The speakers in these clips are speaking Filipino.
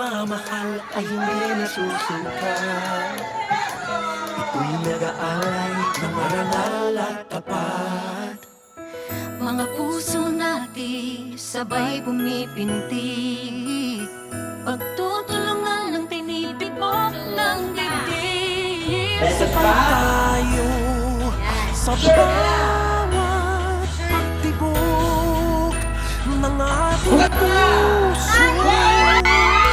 pagmamahal ay hindi nasusuka. Ito'y nag-aalay ng marangal at tapat. Mga puso natin sabay pumipintig, pagtutulungan ng tinitibok ng dibdib. Sabay tayo sa bawat pagtibok ng ating puso.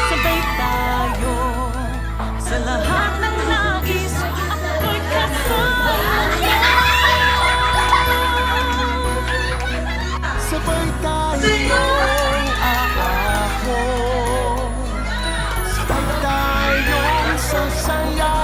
Sabay tayo sa lahat ng nais, ako'y kasama. Sabay tayong aako, sabay tayong sasaya,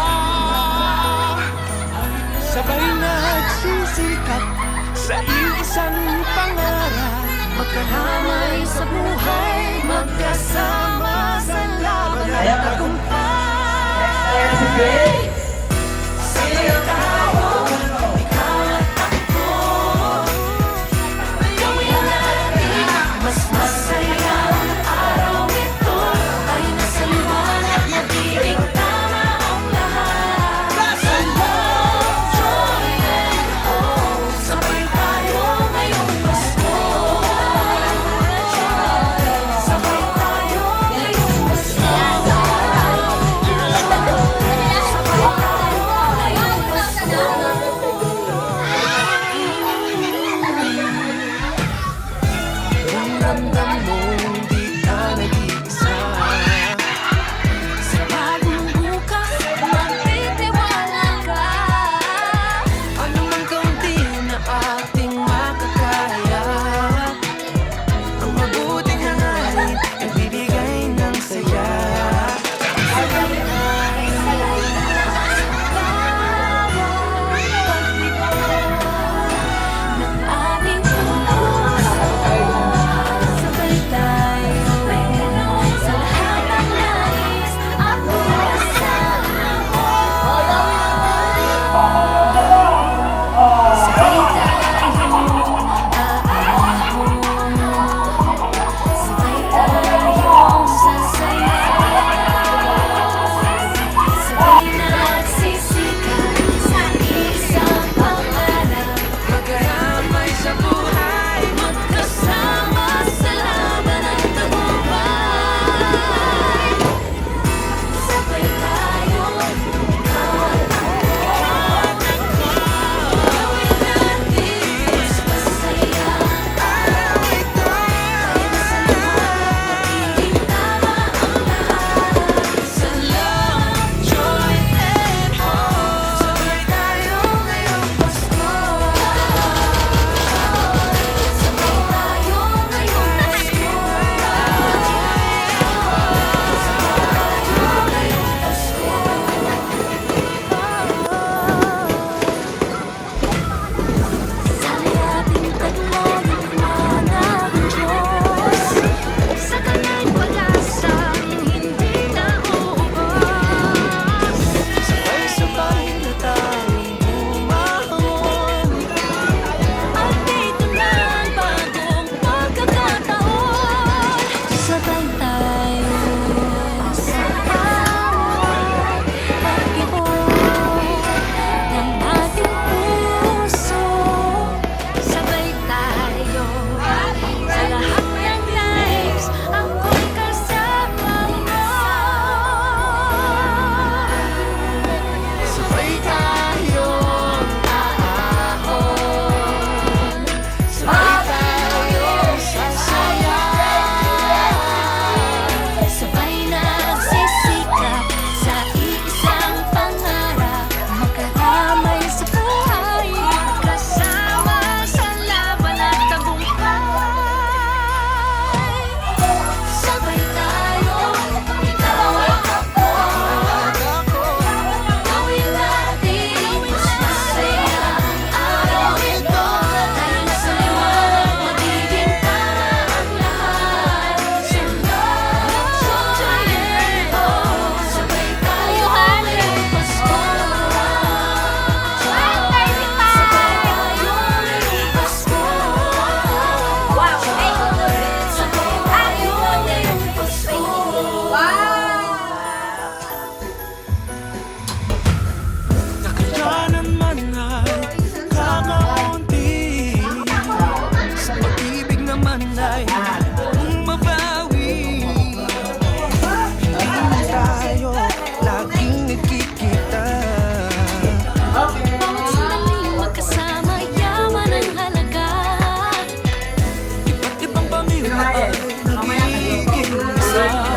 sabay nagsisikap sa isang pangarap. Magkahamay sa buhay, magkasama sa laban at tagumpay. Sayo tayo, ikaw at ako, gawin natin mas masaya ang araw ito. Ay nasa liwanag, magiging tama ang lahat. Sa love, joy, and hope, sabay tayo ngayong Pasko.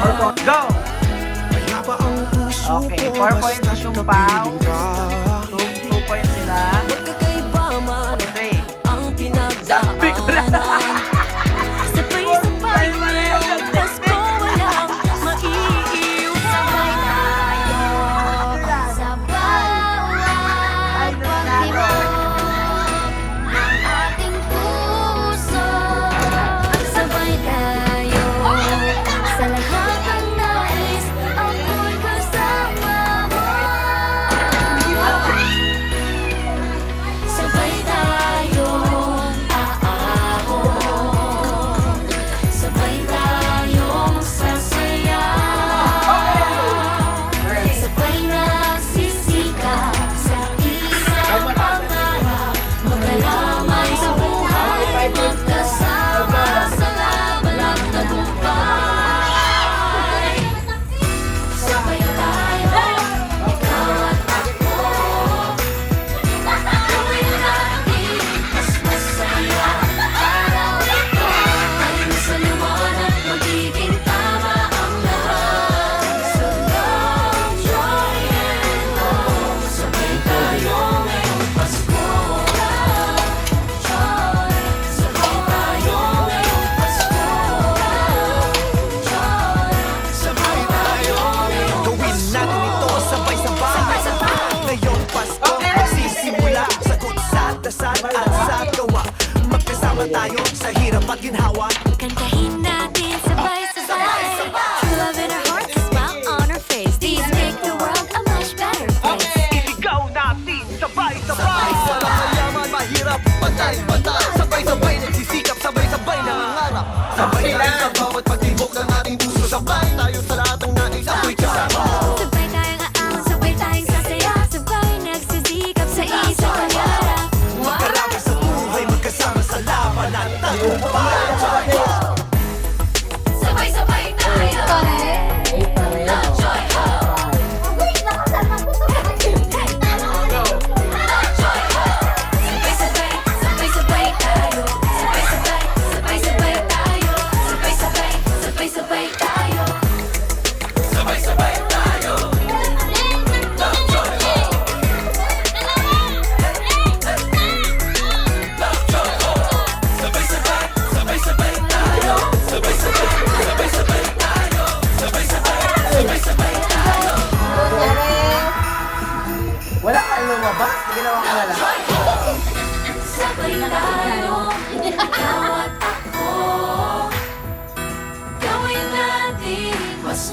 Go! Okay, 4 points sa Sumpaw. 2 points sila. Magkakaiba man Okay. ang pinagdaanan. Sabay-sabay ang Pasko walang maiiwan. Sabay tayo sa bawat pagtibok ng ating puso. Sabay tayo sa lahat ng nais, ako'y kasama mo. Sabay tayong aahon, sabay tayong sasayaw, sabay nagsisikap sa isang pangarap, magkalamay sa buhay, magkasama sa laban at tagumpay. Sabay tayo, ikaw at ako, gawin natin mas masaya. Araw ito ay nasa liwanag, magiging tama ang lahat. So love, joy, and hope, sabay tayo ngayong Pasko. Love, joy, sabay tayo ngayong Pasko. Love, joy, sabay tayo ngayong Gawin natin ito sabay-sabay. Ngayong Pasko magsisimula. Sagot sa dasal at sa gawa. Magkasama tayo sa hirap at ginhawa. Kantahin natin sabay-sabay. True love in our hearts, a smile on our face. These make the world a much better place. Iligaw natin sabay-sabay. Walang mayaman, mahirap, patay-patay. Sabay-sabay nagsisikap, sabay-sabay nangangarap. Sabay tayo sa bawat pagtibok ng ating puso. Sabay tayo sa lahat ng nais, ako'y kasama. Sabay tayong aahon, sabay tayong sasaya, sabay nagsisikap sa isang pangarap. Magkarami sa buhay, magkasama sa laban at tagumpay. Sabay-sabay tayo. Love, joy, hope. Love, joy, hope. Sabay-sabay, sabay-sabay tayo. Sabay-sabay, sabay-sabay tayo. Sabay-sabay, sabay-sabay tayo. Sabay-sabay tayo. Love, joy, hope. Love, joy, hope. Sabay-sabay, sabay-sabay tayo. Sabay-sabay, sabay-sabay tayo. Sabay-sabay, sabay-sabay tayo. Wala kang lumabas. Ginawa ka na lang. Sabay tayo, ikaw at ako. Gawin natin mas